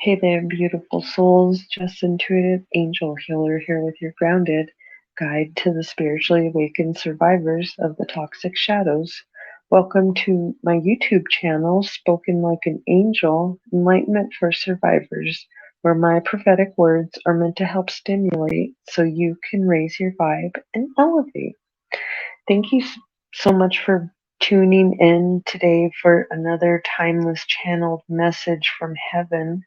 Hey there, beautiful souls. Just intuitive angel healer here with your grounded guide to the spiritually awakened survivors of the toxic shadows. Welcome to my YouTube channel, Spoken Like an Angel, Enlightenment for Survivors, where my prophetic words are meant to help stimulate so you can raise your vibe and elevate. Thank you so much for tuning in today for another timeless channeled message from heaven.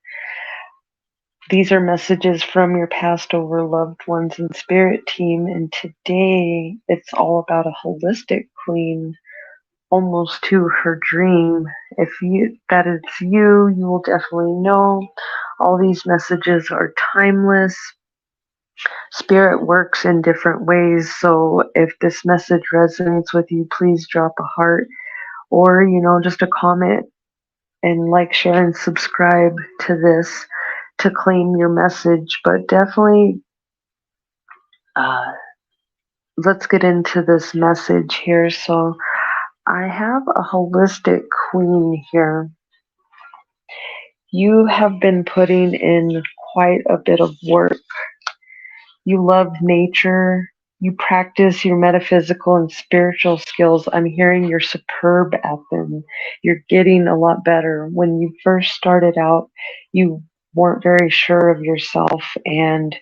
These are messages from your past over loved ones and spirit team, and today it's all about a holistic queen almost to her dream. If that is you, you will definitely know all these messages are timeless. Spirit works in different ways, so if this message resonates with you, please drop a heart or just a comment and like, share, and subscribe to this to claim your message. But definitely let's get into this message here. So I have a holistic queen here. You have been putting in quite a bit of work. You love nature. You practice your metaphysical and spiritual skills. I'm hearing you're superb at them. You're getting a lot better. When you first started out, you weren't very sure of yourself, and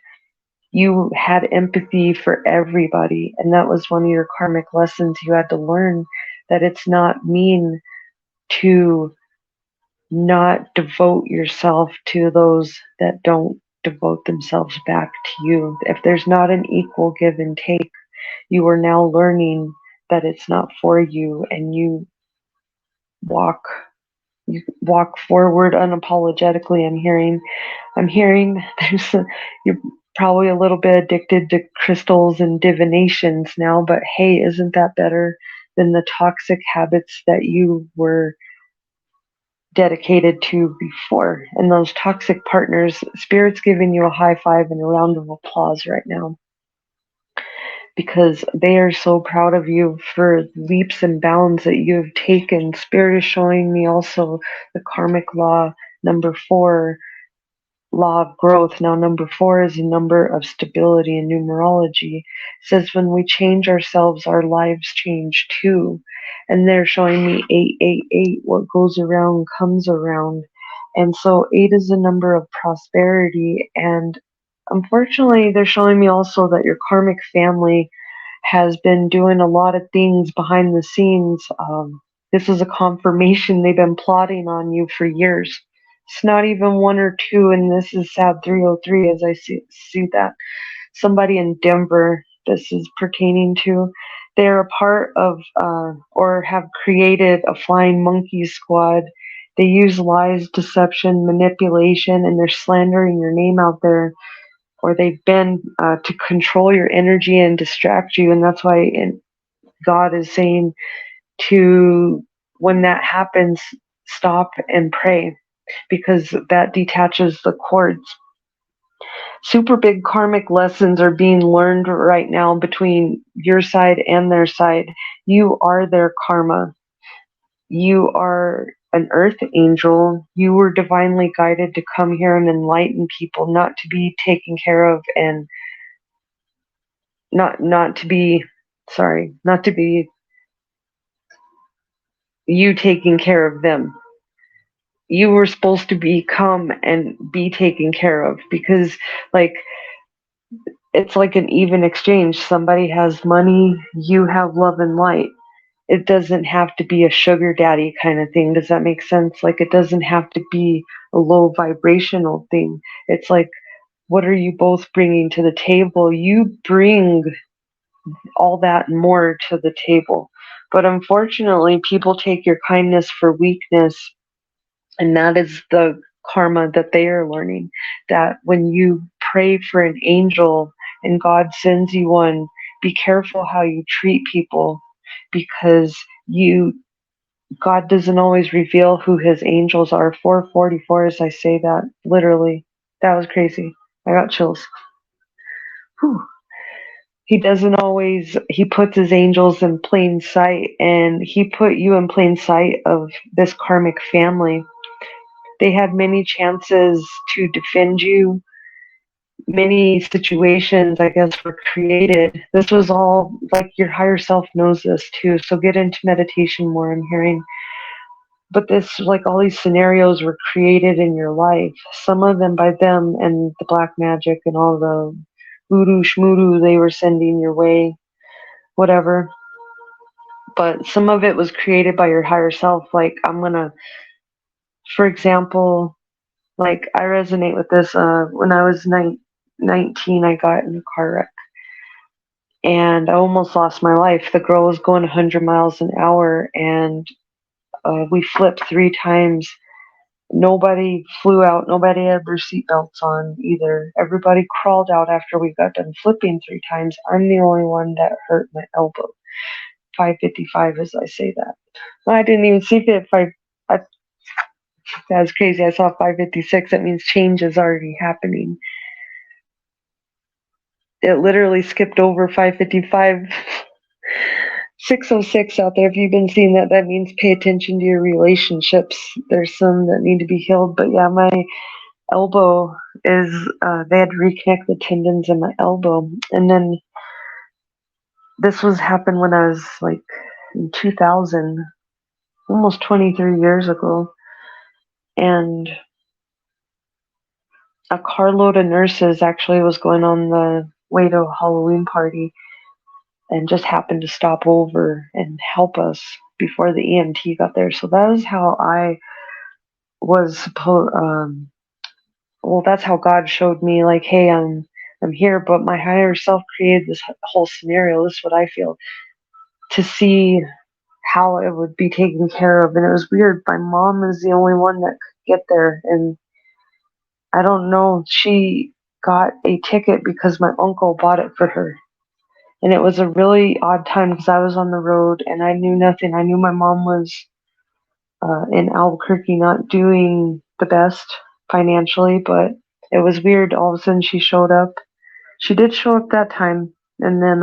you had empathy for everybody. And that was one of your karmic lessons. You had to learn that it's not mean to not devote yourself to those that don't devote themselves back to you. If there's not an equal give and take, you are now learning that it's not for you, and you walk forward unapologetically. I'm hearing you're probably a little bit addicted to crystals and divinations now, but hey, isn't that better than the toxic habits that you were dedicated to before? And those toxic partners, Spirit's giving you a high five and a round of applause right now, because they are so proud of you for leaps and bounds that you have taken. Spirit is showing me also the karmic law number 4, law of growth. Now, number 4 is a number of stability in numerology. It says when we change ourselves, our lives change too. And they're showing me 888, what goes around comes around. And so 8 is a number of prosperity. And unfortunately, they're showing me also that your karmic family has been doing a lot of things behind the scenes. This is a confirmation they've been plotting on you for years. It's not even 1 or 2, and this is sad 303 as I see that. Somebody in Denver this is pertaining to. They're a part of or have created a flying monkey squad. They use lies, deception, manipulation, and they're slandering your name out there, or they've been to control your energy and distract you. And that's why God is saying to, when that happens, stop and pray, because that detaches the cords. Super big karmic lessons are being learned right now between your side and their side. You are their karma. You are an earth angel. You were divinely guided to come here and enlighten people, not to be taken care of, and not to be you taking care of them. You were supposed to become and be taken care of, because it's like an even exchange. Somebody has money, you have love and light. It doesn't have to be a sugar daddy kind of thing. Does that make sense? Like, it doesn't have to be a low vibrational thing. It's like, what are you both bringing to the table? You bring all that and more to the table. But unfortunately, people take your kindness for weakness, and that is the karma that they are learning. That when you pray for an angel and God sends you one, be careful how you treat people, because God doesn't always reveal who his angels are. 444 as I say that, literally. That was crazy. I got chills. Whew. He doesn't always, he puts his angels in plain sight, and he put you in plain sight of this karmic family. They had many chances to defend you. Many situations, I guess, were created. This was all like your higher self knows this too. So get into meditation more, I'm hearing. But this, like all these scenarios were created in your life. Some of them by them and the black magic and all the voodoo schmoodoo they were sending your way, whatever. But some of it was created by your higher self. Like for example, like I resonate with this. When I was 19, I got in a car wreck and I almost lost my life. The girl was going 100 miles an hour and we flipped 3 times. Nobody flew out. Nobody had their seatbelts on either. Everybody crawled out after we got done flipping 3 times. I'm the only one that hurt my elbow. 555 as I say that. I didn't even see it. That's crazy. I saw 556. That means change is already happening. It literally skipped over 555. 606 out there. If you've been seeing that, that means pay attention to your relationships. There's some that need to be healed. But yeah, my elbow is, they had to reconnect the tendons in my elbow. And then this happened when I was like in 2000, almost 23 years ago. And a carload of nurses actually was going on the way to a Halloween party and just happened to stop over and help us before the EMT got there. So that is how I was supposed. Well, that's how God showed me, like, hey, I'm here, but my higher self created this whole scenario. This is what I feel, to see how it would be taken care of. And it was weird. My mom is the only one that could get there, and I don't know. She got a ticket because my uncle bought it for her. And it was a really odd time because I was on the road and I knew nothing. I knew my mom was in Albuquerque not doing the best financially, but it was weird. All of a sudden she showed up. She did show up that time and then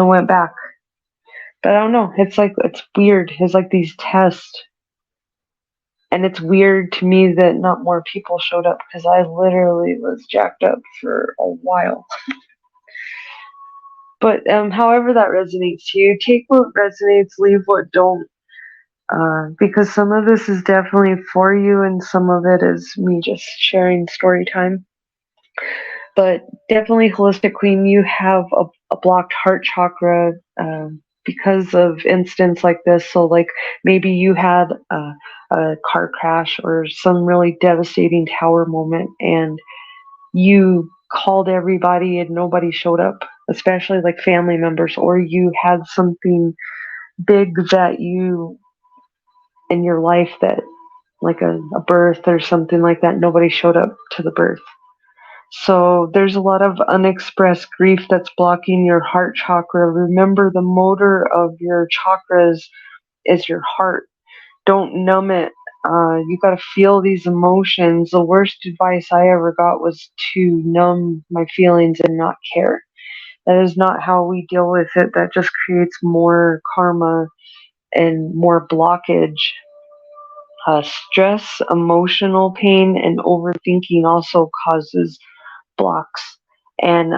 went back. But I don't know. It's weird. It's like these tests. And it's weird to me that not more people showed up because I literally was jacked up for a while. But however that resonates to you, take what resonates, leave what don't. Because some of this is definitely for you and some of it is me just sharing story time. But definitely, Holistic Queen, you have a blocked heart chakra because of instance like this. So like maybe you had a car crash or some really devastating tower moment and you called everybody and nobody showed up, especially like family members, or you had something big that you in your life that like a birth or something like that, nobody showed up to the birth. So there's a lot of unexpressed grief that's blocking your heart chakra. Remember, the motor of your chakras is your heart. Don't numb it. You got to feel these emotions. The worst advice I ever got was to numb my feelings and not care. That is not how we deal with it. That just creates more karma and more blockage. Stress, emotional pain, and overthinking also causes blocks and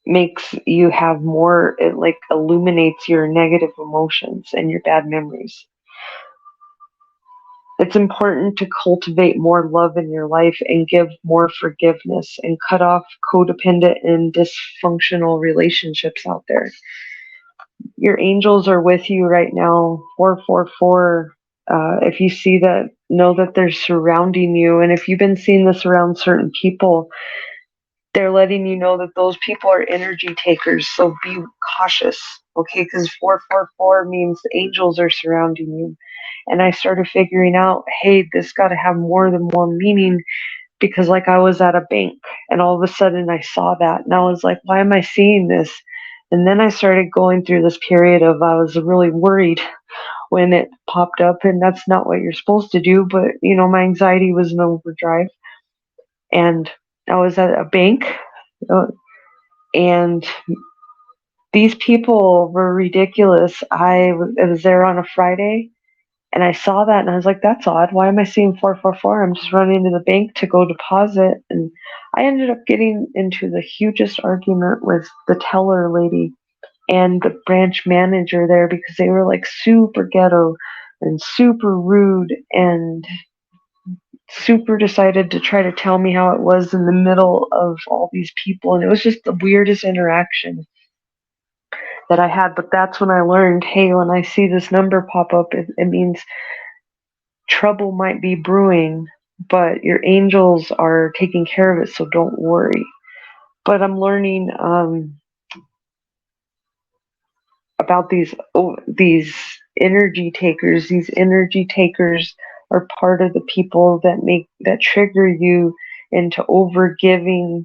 makes you have more, it like illuminates your negative emotions and your bad memories. It's important to cultivate more love in your life and give more forgiveness and cut off codependent and dysfunctional relationships out there. Your angels are with you right now. 444. If you see that, know that they're surrounding you. And if you've been seeing this around certain people, they're letting you know that those people are energy takers. So be cautious, okay? Because 444 means angels are surrounding you. And I started figuring out, hey, this got to have more than one meaning, because like I was at a bank and all of a sudden I saw that and I was like, why am I seeing this? And then I started going through this period of I was really worried when it popped up, and that's not what you're supposed to do. But, you know, my anxiety was in overdrive and I was at a bank and these people were ridiculous. I was there on a Friday And I saw that and I was like, that's odd. Why am I seeing 444? I'm just running to the bank to go deposit. And I ended up getting into the hugest argument with the teller lady and the branch manager there because they were like super ghetto and super rude and super decided to try to tell me how it was in the middle of all these people. And it was just the weirdest interaction that I had. But that's when I learned, hey, when I see this number pop up, it means trouble might be brewing, but your angels are taking care of it, so don't worry. But I'm learning about these energy takers. These energy takers are part of the people that trigger you into overgiving,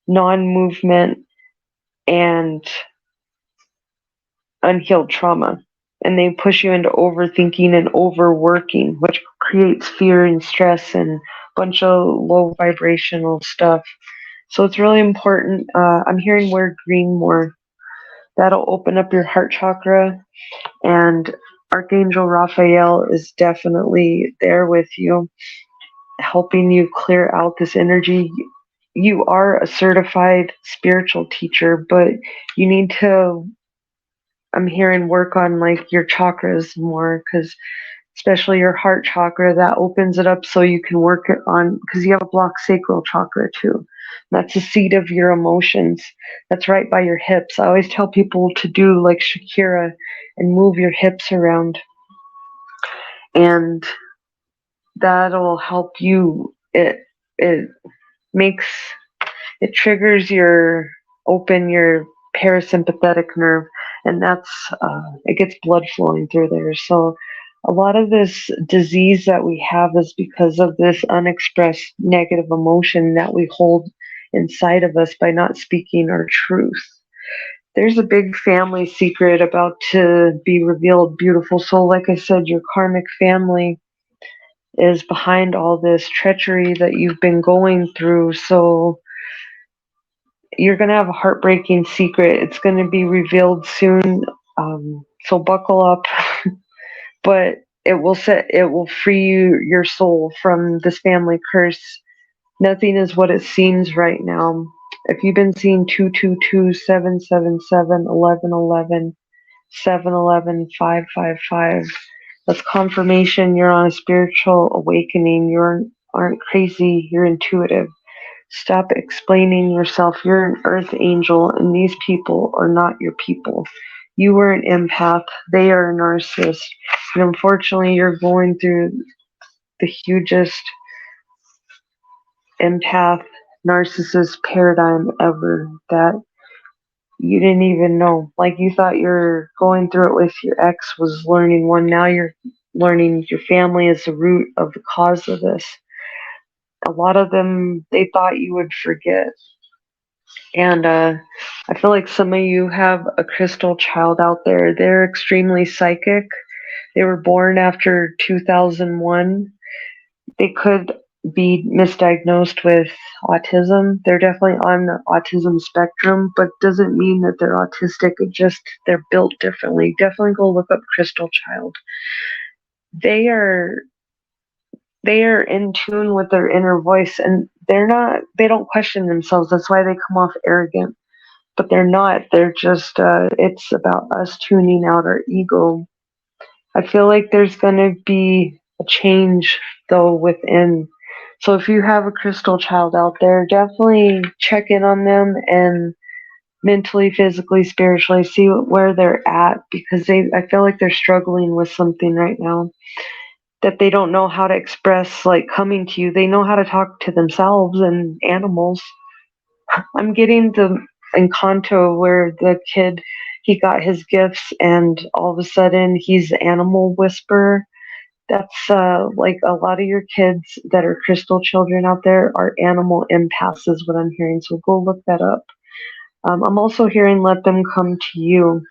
non-movement, and unhealed trauma. And they push you into overthinking and overworking, which creates fear and stress and a bunch of low vibrational stuff. So it's really important. I'm hearing word green more. That'll open up your heart chakra, and Archangel Raphael is definitely there with you, helping you clear out this energy. You are a certified spiritual teacher, but you need to, I'm hearing, work on like your chakras more, because especially your heart chakra, that opens it up so you can work it on, because you have a blocked sacral chakra too. That's the seat of your emotions. That's right by your hips. I always tell people to do like Shakira and move your hips around, and that'll help you. It makes, it triggers your parasympathetic nerve, and that's it gets blood flowing through there. So a lot of this disease that we have is because of this unexpressed negative emotion that we hold inside of us by not speaking our truth. There's a big family secret about to be revealed, beautiful soul. Like I said, your karmic family is behind all this treachery that you've been going through. So you're going to have a heartbreaking secret. It's going to be revealed soon. So buckle up, but it will free your soul from this family curse. Nothing is what it seems right now. If you've been seeing 222, 777, 1111, 711, 555, that's confirmation you're on a spiritual awakening. You aren't crazy, you're intuitive. Stop explaining yourself. You're an earth angel, and these people are not your people. You are an empath. They are a narcissist. And unfortunately, you're going through the hugest empath narcissist paradigm ever that you didn't even know. Like, you thought you're going through it with your ex was learning one. Now you're learning your family is the root of the cause of this. A lot of them, they thought you would forget. And I feel like some of you have a crystal child out there. They're extremely psychic. They were born after 2001. They could be misdiagnosed with autism. They're definitely on the autism spectrum, but doesn't mean that they're autistic. It just, they're built differently. Definitely go look up crystal child. They are in tune with their inner voice, and they don't question themselves. That's why they come off arrogant. But they're not. They're just, it's about us tuning out our ego. I feel like there's going to be a change, though, within. So if you have a crystal child out there, definitely check in on them and mentally, physically, spiritually, see where they're at, because I feel like they're struggling with something right now that they don't know how to express, like coming to you. They know how to talk to themselves and animals. I'm getting the Encanto where the kid, he got his gifts and all of a sudden he's the animal whisperer. That's like a lot of your kids that are crystal children out there are animal empaths is what I'm hearing. So go look that up. I'm also hearing let them come to you.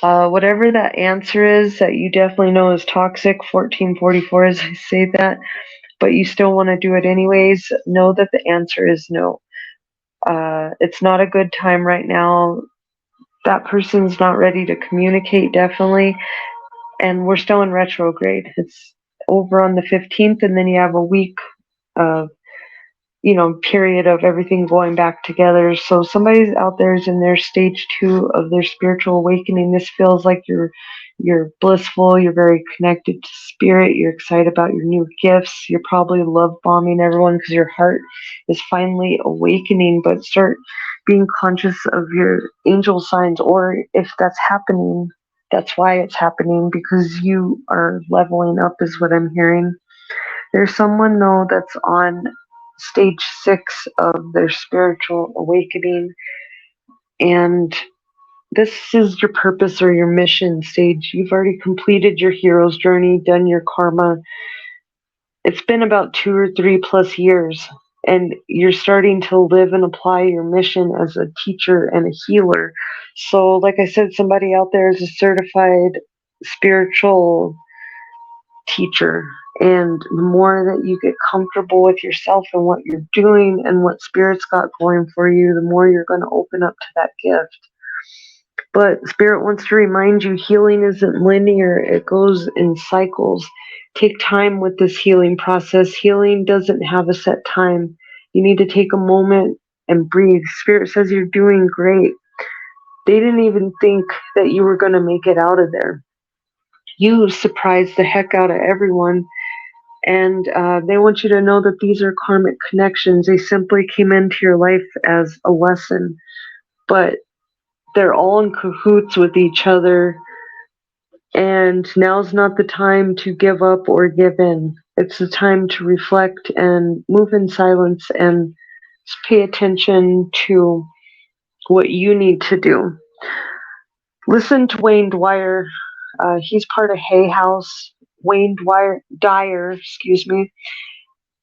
Whatever that answer is that you definitely know is toxic, 1444 as I say that, but you still want to do it anyways, know that the answer is no. It's not a good time right now. That person's not ready to communicate, definitely. and we're still in retrograde. It's over on the 15th, and then you have a week of period of everything going back together. So somebody's out there is in their stage 2 of their spiritual awakening. This feels like you're blissful, you're very connected to spirit, you're excited about your new gifts, you're probably love bombing everyone because your heart is finally awakening. But start being conscious of your angel signs, or if that's happening, that's why it's happening, because you are leveling up is what I'm hearing. There's someone though that's on stage 6 of their spiritual awakening, and this is your purpose or your mission stage. You've already completed your hero's journey, done your karma. It's been about 2 or 3 plus years, and you're starting to live and apply your mission as a teacher and a healer. So like I said, somebody out there is a certified spiritual teacher, and the more that you get comfortable with yourself and what you're doing and what spirit's got going for you, the more you're going to open up to that gift. But spirit wants to remind you, healing isn't linear, it goes in cycles. Take time with this healing process. Healing doesn't have a set time. You need to take a moment and breathe. Spirit says you're doing great. They didn't even think that you were going to make it out of there. You surprised the heck out of everyone. And they want you to know that these are karmic connections. They simply came into your life as a lesson, but they're all in cahoots with each other. And now's not the time to give up or give in. It's the time to reflect and move in silence and pay attention to what you need to do. Listen to Wayne Dyer. He's part of Hay House. Wayne Dyer, excuse me.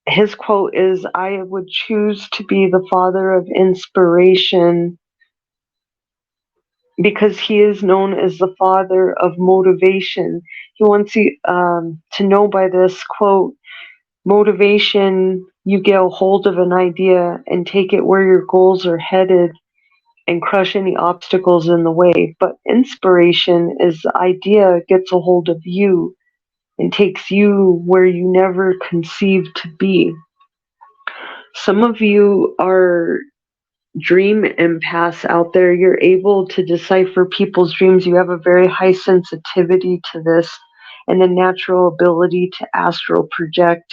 His quote is, "I would choose to be the father of inspiration because he is known as the father of motivation." He wants you to know by this quote, motivation, you get a hold of an idea and take it where your goals are headed and crush any obstacles in the way. But inspiration is the idea gets a hold of you and takes you where you never conceived to be. Some of you are dream empaths out there. You're able to decipher people's dreams. You have a very high sensitivity to this and a natural ability to astral project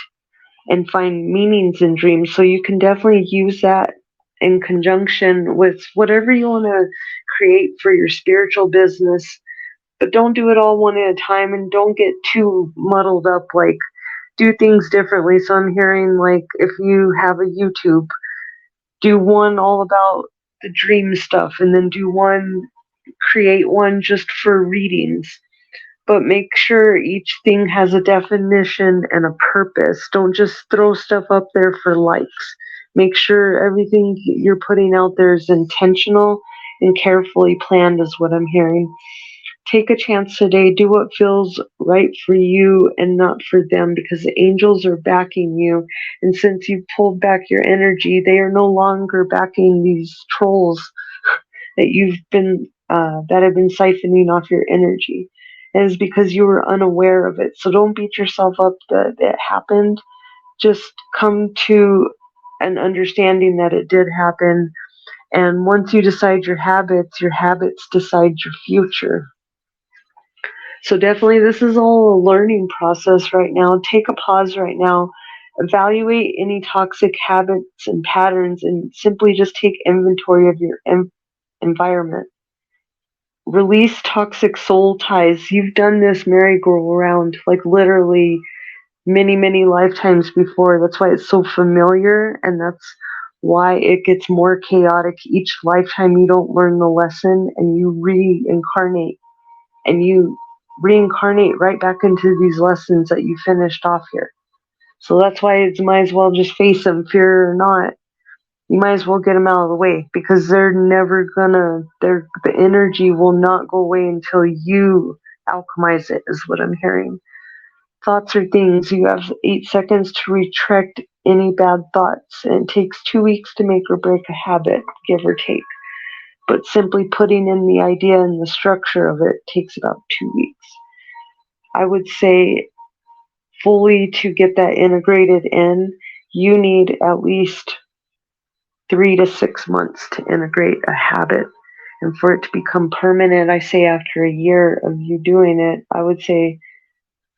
and find meanings in dreams. So you can definitely use that in conjunction with whatever you want to create for your spiritual business. But don't do it all one at a time, and don't get too muddled up. Like, do things differently. So I'm hearing, like, if you have a YouTube, do one all about the dream stuff, and then create one just for readings. But make sure each thing has a definition and a purpose. Don't just throw stuff up there for likes. Make sure everything you're putting out there is intentional and carefully planned, is what I'm hearing. Take a chance today. Do what feels right for you and not for them, because the angels are backing you. And since you pulled back your energy, they are no longer backing these trolls that that have been siphoning off your energy. And it's because you were unaware of it. So don't beat yourself up that it happened. Just come to an understanding that it did happen. And once you decide your habits decide your future. So definitely this is all a learning process right now. Take a pause right now. Evaluate any toxic habits and patterns, and simply just take inventory of your environment. Release toxic soul ties. You've done this merry-go-round like literally many, many lifetimes before. That's why it's so familiar, and that's why it gets more chaotic each lifetime. You don't learn the lesson, and you reincarnate, and you reincarnate right back into these lessons that you finished off here. So that's why you might as well just face them, fear or not. You might as well get them out of the way, because they're never gonna, the energy will not go away until you alchemize it, is what I'm hearing. Thoughts are things. You have 8 seconds to retract any bad thoughts, and it takes 2 weeks to make or break a habit, give or take. But simply putting in the idea and the structure of it takes about 2 weeks. I would say fully to get that integrated in, you need at least 3 to 6 months to integrate a habit. And for it to become permanent, I say after a year of you doing it, I would say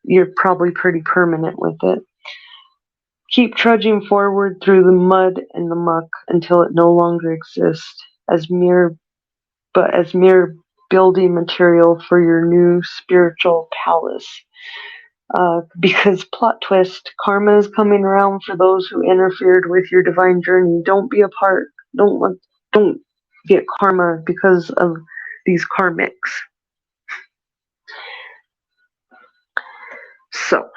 you're probably pretty permanent with it. Keep trudging forward through the mud and the muck until it no longer exists as mere building material for your new spiritual palace. Because plot twist, karma is coming around for those who interfered with your divine journey. Don't be a part. Don't get karma because of these karmics. So,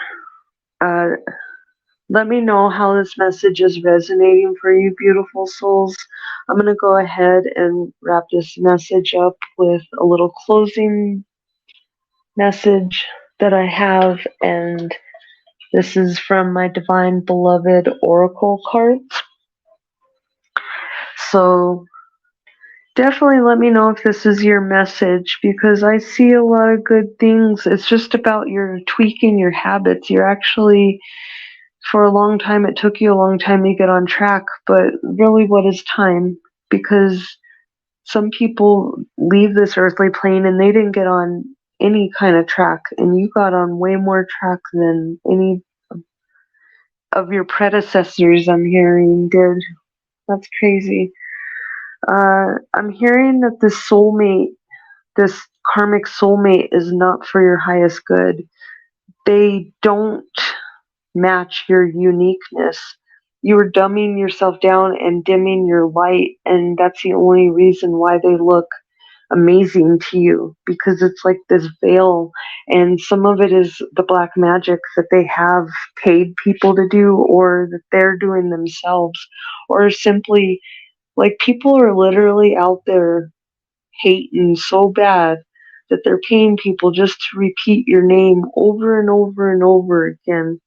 let me know how this message is resonating for you, beautiful souls. I'm going to go ahead and wrap this message up with a little closing message that I have, and this is from my Divine Beloved Oracle cards. So definitely let me know if this is your message, because I see a lot of good things. It's just about your tweaking your habits. You're actually, for a long time, it took you a long time to get on track, but really what is time? Because some people leave this earthly plane and they didn't get on any kind of track, and you got on way more track than any of your predecessors, I'm hearing, did. That's crazy. I'm hearing that this karmic soulmate is not for your highest good. They don't match your uniqueness. You are dumbing yourself down and dimming your light, and that's the only reason why they look amazing to you, because it's like this veil, and some of it is the black magic that they have paid people to do, or that they're doing themselves, or simply like people are literally out there hating so bad that they're paying people just to repeat your name over and over and over again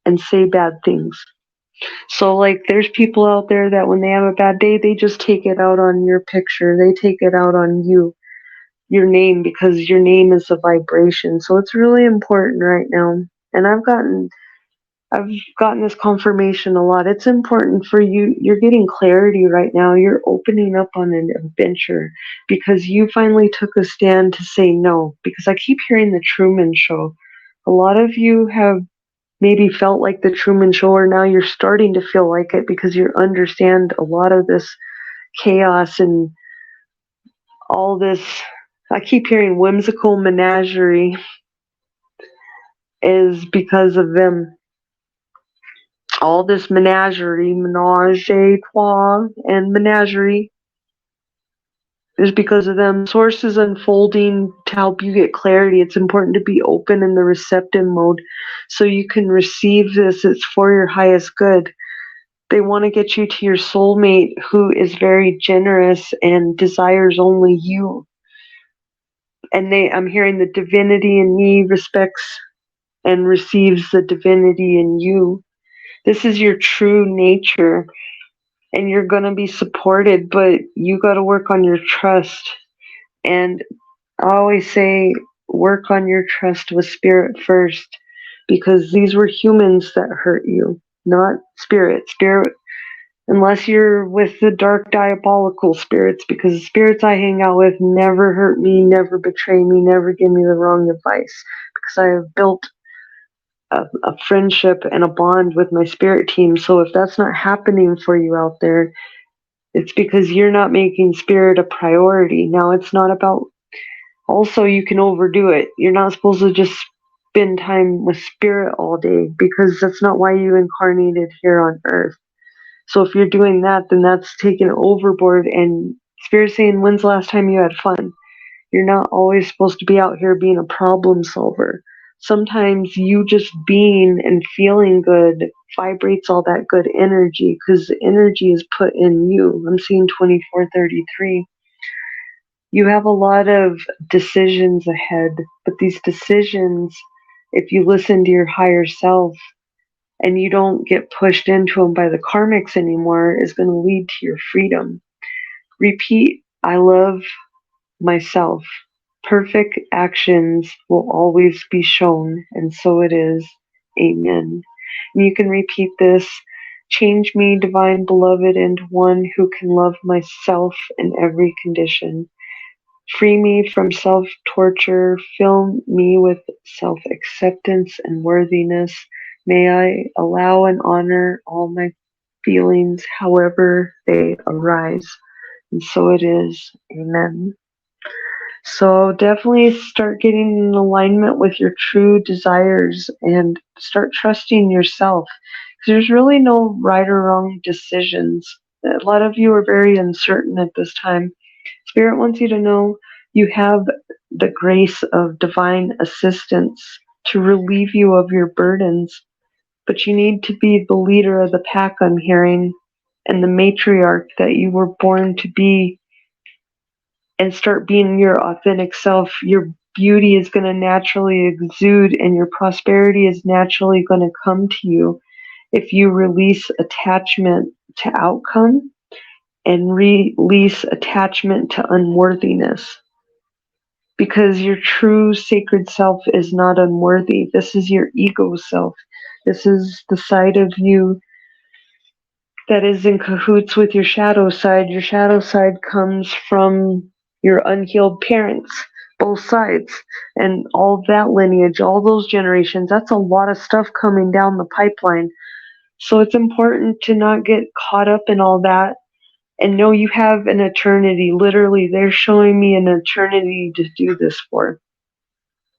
and say bad things. So like there's people out there that when they have a bad day, they just take it out on your picture. They take it out on you, your name, because your name is a vibration. So it's really important right now. And I've gotten this confirmation a lot. It's important for you. You're getting clarity right now. You're opening up on an adventure because you finally took a stand to say no. Because I keep hearing the Truman Show. A lot of you have maybe felt like the Truman Show, or now you're starting to feel like it because you understand a lot of this chaos and all this. I keep hearing whimsical menagerie is because of them. All this menagerie, menage a trois, and menagerie is because of them. Source is unfolding to help you get clarity. It's important to be open in the receptive mode so you can receive this. It's for your highest good. They want to get you to your soulmate who is very generous and desires only you. And I'm hearing the divinity in me respects and receives the divinity in you. This is your true nature, and you're going to be supported, but you got to work on your trust. And I always say, work on your trust with spirit first, because these were humans that hurt you, not spirit. Spirit, unless you're with the dark diabolical spirits, because the spirits I hang out with never hurt me, never betray me, never give me the wrong advice, because I have built a friendship and a bond with my spirit team. So if that's not happening for you out there, it's because you're not making spirit a priority. Now, it's not about, also, you can overdo it. You're not supposed to just spend time with spirit all day, because that's not why you incarnated here on earth. So if you're doing that, then that's taken overboard, and spirit saying, when's the last time you had fun? You're not always supposed to be out here being a problem solver. Sometimes you just being and feeling good vibrates all that good energy, because the energy is put in you. I'm seeing 2433. You have a lot of decisions ahead, but these decisions, if you listen to your higher self and you don't get pushed into them by the karmics anymore, is going to lead to your freedom. Repeat, I love myself. Perfect actions will always be shown, and so it is. Amen. And you can repeat this. Change me, divine beloved, into one who can love myself in every condition. Free me from self-torture. Fill me with self-acceptance and worthiness. May I allow and honor all my feelings, however they arise. And so it is. Amen. So definitely start getting in alignment with your true desires and start trusting yourself. 'Cause there's really no right or wrong decisions. A lot of you are very uncertain at this time. Spirit wants you to know you have the grace of divine assistance to relieve you of your burdens, but you need to be the leader of the pack, I'm hearing, and the matriarch that you were born to be, and start being your authentic self. Your beauty is going to naturally exude, and your prosperity is naturally going to come to you if you release attachment to outcome and release attachment to unworthiness. Because your true sacred self is not unworthy. This is your ego self. This is the side of you that is in cahoots with your shadow side. Your shadow side comes from your unhealed parents, both sides, and all that lineage, all those generations. That's a lot of stuff coming down the pipeline. So it's important to not get caught up in all that and know you have an eternity. Literally, they're showing me an eternity to do this for.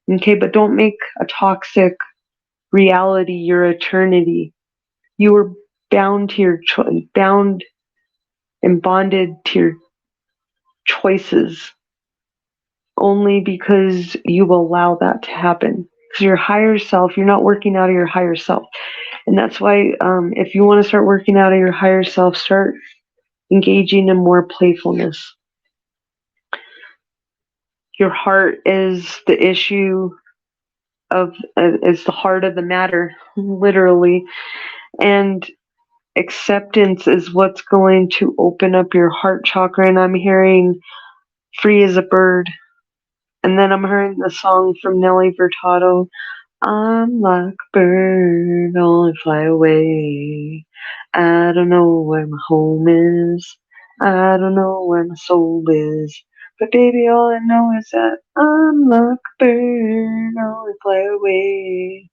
Okay, but don't make a toxic reality your eternity. You are bound to your bound and bonded to your choices only because you allow that to happen. Because your higher self, you're not working out of your higher self. And that's why if you want to start working out of your higher self, start engaging in more playfulness. Your heart is the issue of, is the heart of the matter, literally. And acceptance is what's going to open up your heart chakra. And I'm hearing free as a bird. And then I'm hearing the song from Nelly Furtado. I'm like a bird, only fly away. I don't know where my home is. I don't know where my soul is. But baby, all I know is that I'm like a bird, only fly away.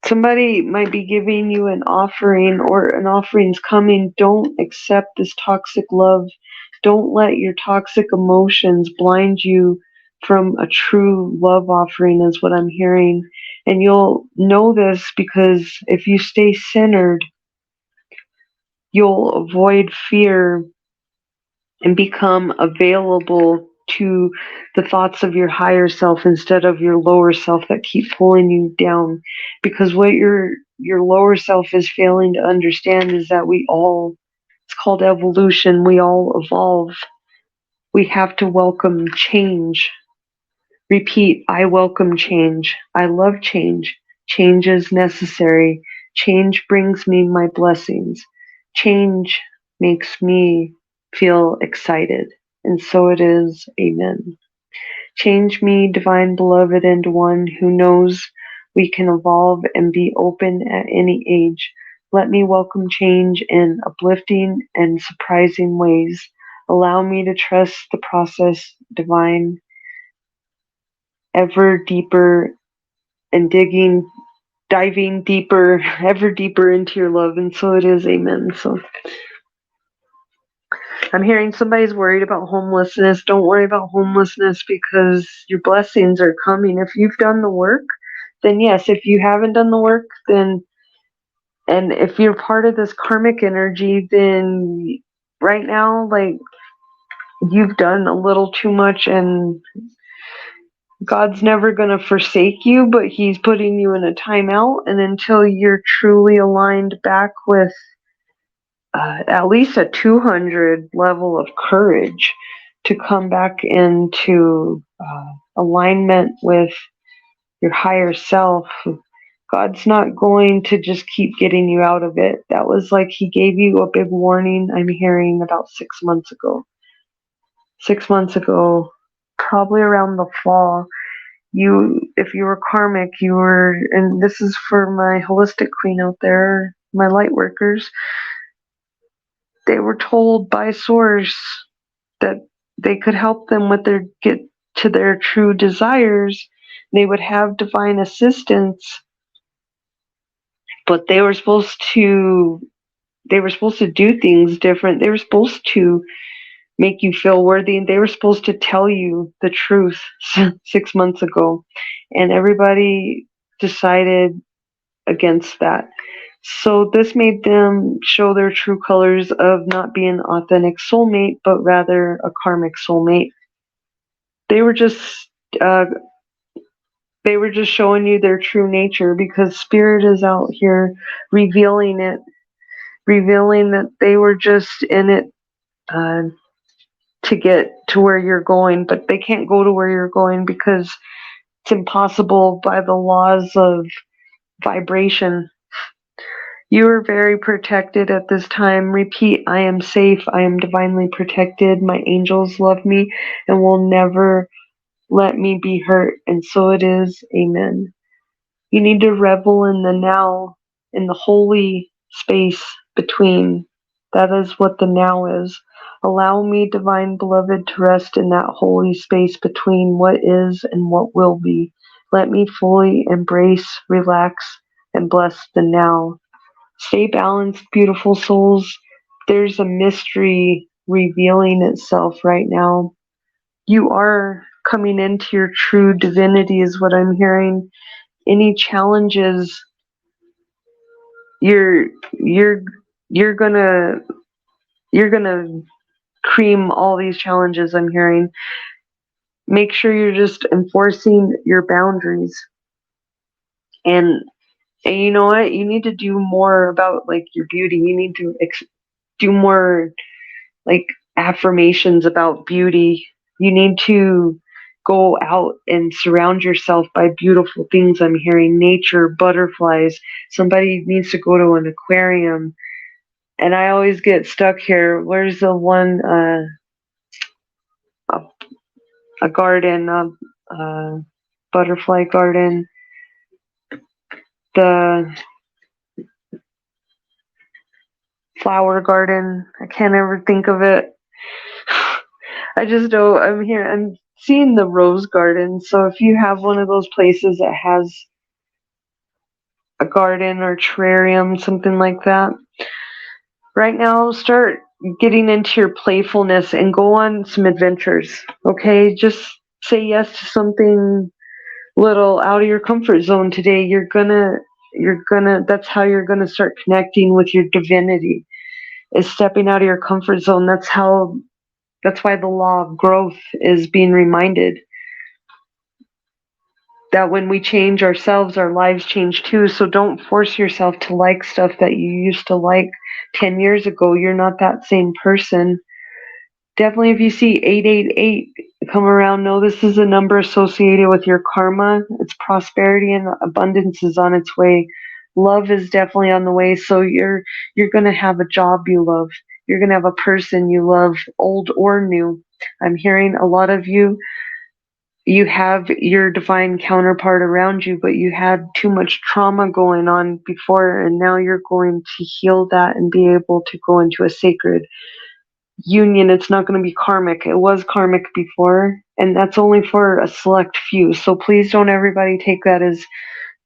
Somebody might be giving you an offering, or an offering's coming. Don't accept this toxic love. Don't let your toxic emotions blind you from a true love offering, is what I'm hearing. And you'll know this because if you stay centered, you'll avoid fear and become available to the thoughts of your higher self instead of your lower self that keep pulling you down. Because what your lower self is failing to understand is that it's called evolution, we all evolve. We have to welcome change. Repeat, I welcome change. I love change. Change is necessary. Change brings me my blessings. Change makes me feel excited. And so it is. Amen. Change me, divine beloved, into one who knows we can evolve and be open at any age. Let me welcome change in uplifting and surprising ways. Allow me to trust the process, divine, ever deeper, and diving deeper, ever deeper into your love. And so it is. Amen. So I'm hearing somebody's worried about homelessness. Don't worry about homelessness because your blessings are coming. If you've done the work, then yes. If you haven't done the work, then, and if you're part of this karmic energy, then right now, like, you've done a little too much, and God's never going to forsake you, but he's putting you in a timeout. And until you're truly aligned back with at least a 200 level of courage to come back into alignment with your higher self, God's not going to just keep getting you out of it. That was like he gave you a big warning, I'm hearing, about 6 months ago. 6 months ago, probably around the fall, if you were karmic, you were, and this is for my holistic queen out there, my light workers, they were told by source that they could help them with get to their true desires. They would have divine assistance, but they were supposed to do things different. They were supposed to make you feel worthy, and they were supposed to tell you the truth 6 months ago, and everybody decided against that. So this made them show their true colors of not being an authentic soulmate, but rather a karmic soulmate. They were just uh, showing you their true nature, because spirit is out here revealing that they were just in it to get to where you're going, but they can't go to where you're going because it's impossible by the laws of vibration. You are very protected at this time. Repeat, I am safe. I am divinely protected. My angels love me and will never let me be hurt. And so it is. Amen. You need to revel in the now, in the holy space between. That is what the now is. Allow me, divine beloved, to rest in that holy space between what is and what will be. Let me fully embrace, relax, and bless the now. Stay balanced, beautiful souls. There's a mystery revealing itself right now. You are coming into your true divinity, is what I'm hearing. Any challenges, you're gonna cream all these challenges, I'm hearing. Make sure you're just enforcing your boundaries, and you know what, you need to do more about like your beauty. You need to do more like affirmations about beauty. You need to go out and surround yourself by beautiful things. I'm hearing nature, butterflies. Somebody needs to go to an aquarium. And I always get stuck here. Where's the one, a garden, butterfly garden, the flower garden? I can't ever think of it. I just know I'm seeing the rose garden. So if you have one of those places that has a garden or terrarium, something like that, right now start getting into your playfulness and go on some adventures. Okay, just say yes to something little out of your comfort zone today. That's how you're gonna start connecting with your divinity, is stepping out of your comfort zone. That's why the law of growth is being reminded, that when we change ourselves, our lives change too. So don't force yourself to like stuff that you used to like 10 years ago. You're not that same person. Definitely, if you see 888 come around, know this is a number associated with your karma. It's prosperity and abundance is on its way. Love is definitely on the way. So you're going to have a job you love. You're going to have a person you love, old or new. I'm hearing a lot of you have your divine counterpart around you, but you had too much trauma going on before, and now you're going to heal that and be able to go into a sacred union. It's not going to be karmic. It was karmic before, and that's only for a select few. So please don't everybody take that as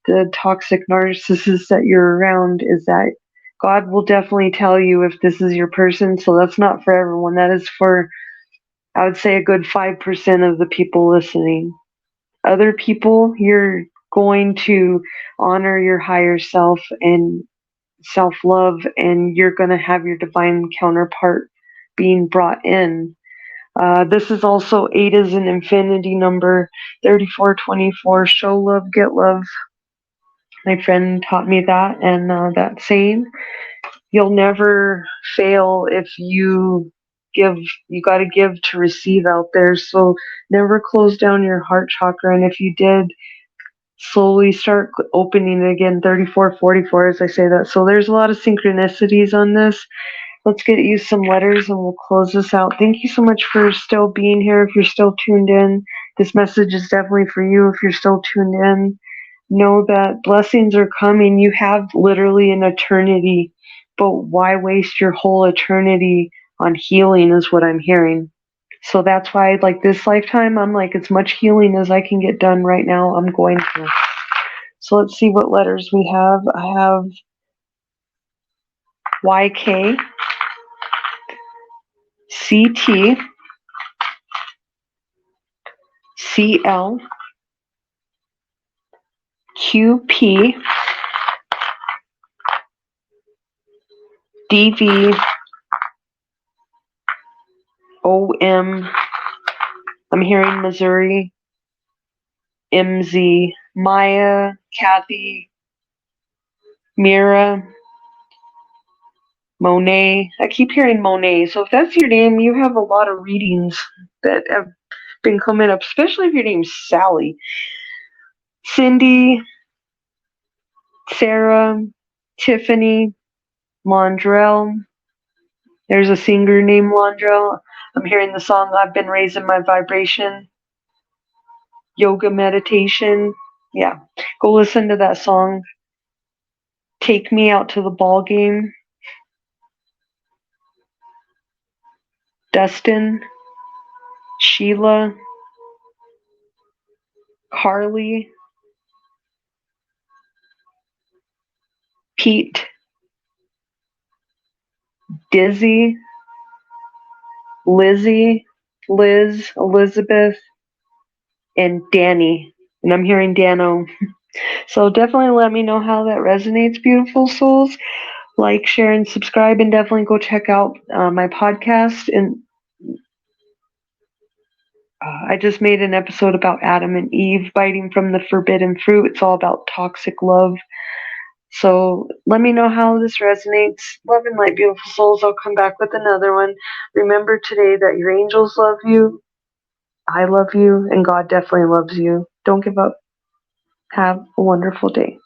the toxic narcissist that you're around. Is that God will definitely tell you if this is your person. So that's not for everyone. That is for, I would say, a good 5% of the people listening. Other people, you're going to honor your higher self and self-love, and you're going to have your divine counterpart being brought in. This is also 8 is an infinity number, 3424, show love, get love. My friend taught me that, and that saying, you'll never fail if you give. You got to give to receive out there. So never close down your heart chakra, and if you did, slowly start opening it again. 3444, as I say that. So there's a lot of synchronicities on this. Let's get you some letters and we'll close this out. Thank you so much for still being here. If you're still tuned in, this message is definitely for you. If you're still tuned in, know that blessings are coming. You have literally an eternity, but why waste your whole eternity on healing is what I'm hearing. So that's why, like, this lifetime, I'm like, as much healing as I can get done right now, I'm going to. So let's see what letters we have. I have YK, CT, CL, QP, DV, OM, I'm hearing Missouri, MZ, Maya, Kathy, Mera, Monae. I keep hearing Monae. So if that's your name, you have a lot of readings that have been coming up, especially if your name's Sally. Cindy, Sarah, Tiffany, Mandrell. There's a singer named Mandrell. I'm hearing the song I've Been Raising My Vibration. Yoga meditation. Yeah. Go listen to that song. Take Me Out to the Ball Game. Dustin, Sheila, Carly, Pete, Dizzy, Lizzy, Liz, Elizabeth, and Danny. And I'm hearing Dano. So definitely let me know how that resonates, beautiful souls. Like, share, and subscribe, and definitely go check out my podcast. And I just made an episode about Adam and Eve biting from the forbidden fruit. It's all about toxic love. So let me know how this resonates. Love and light, beautiful souls. I'll come back with another one. Remember today that your angels love you, I love you, and God definitely loves you. Don't give up. Have a wonderful day.